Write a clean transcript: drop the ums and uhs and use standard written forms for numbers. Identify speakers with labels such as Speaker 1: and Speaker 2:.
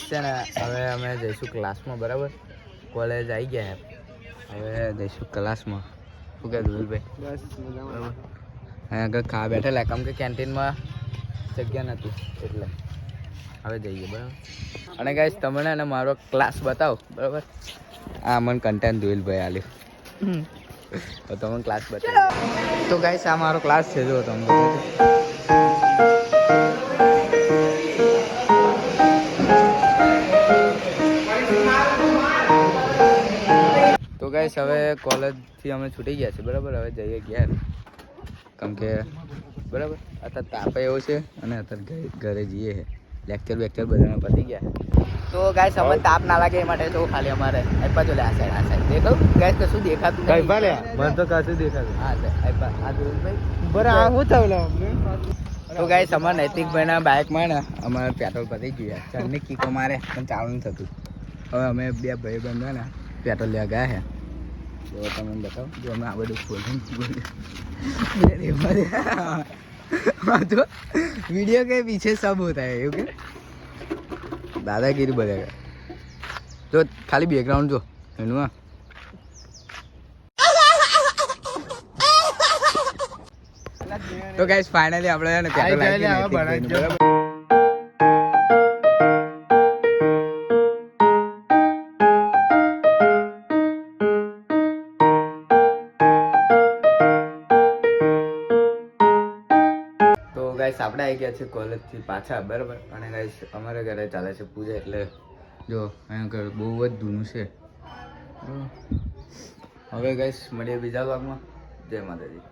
Speaker 1: Guys છે ને હવે અમે જઈશું ક્લાસમાં, બરાબર. કોલેજ આવી ગયા હવે જઈશું ક્લાસમાં. શું કહે ધુલભાઈ?
Speaker 2: બસ મજામાં.
Speaker 1: બરાબર. અહીંયા આગળ ખાવા બેઠેલા, કેમ કે કેન્ટીનમાં જગ્યા નથી એટલે હવે જઈએ, બરાબર. અને ગાઈસ તમને અને મારો ક્લાસ બતાવો, બરાબર. આ મને કન્ટેન્ટ ધુલભાઈ આલ્યું તો તમને ક્લાસ બતાવો. તો ગાઈસ આ મારો ક્લાસ છે, જો તમે તો ગાઈસ હવે કોલેજથી અમે છૂટી ગયા છે, બરાબર. હવે જઈએ ઘેર, કેમ કે બરાબર અત્યારે તાપે એવો છે અને અત્યારે ઘરે જઈએ લેક્ચર બધાને પતી ગયા. તો ગાઈસ અમને તાપ ના લાગે એ માટે તો ખાલી અમારે આપ્યા જો લે આ સાઈડ દેખો ગાઈસ કશું દેખાતું
Speaker 2: કઈ ભલે મને તો કશું દેખાતું.
Speaker 1: હા આપ્યા આ ધુલભાઈ
Speaker 2: બરાબર આ હું થયું અમને.
Speaker 1: તો ગાઈસ અમારા નૈતિકભાઈના બાઇકમાં ને અમારે પેટ્રોલ પતી ગયું ચારની કીકો મારે પણ ચાલુ નથી થતું. હવે અમે બે ભાઈ બંધો ને પેટ્રોલ લેવા ગયા છે. તો તમે બતાવો જો અમે આ બધું ખોલીને तो वीडियो के पीछे सब होता है ओके दादागिरी बढ़ेगा जो खाली बैकग्राउंड जो है ना तो गाइस फाइनली આપણે ને પેટ્રોલ આવી ગયા બરાબર. ગાઈસ આપણે આવી ગયા છે કોલેજથી પાછા, બરાબર. અને ગાઈસ અમારા ઘરે ચાલે છે પૂજા, એટલે જો અહીંયા ઘર બહુ જ જૂનું છે. હવે ગાઈસ મળીએ બીજા ભાગમાં. જય માતાજી.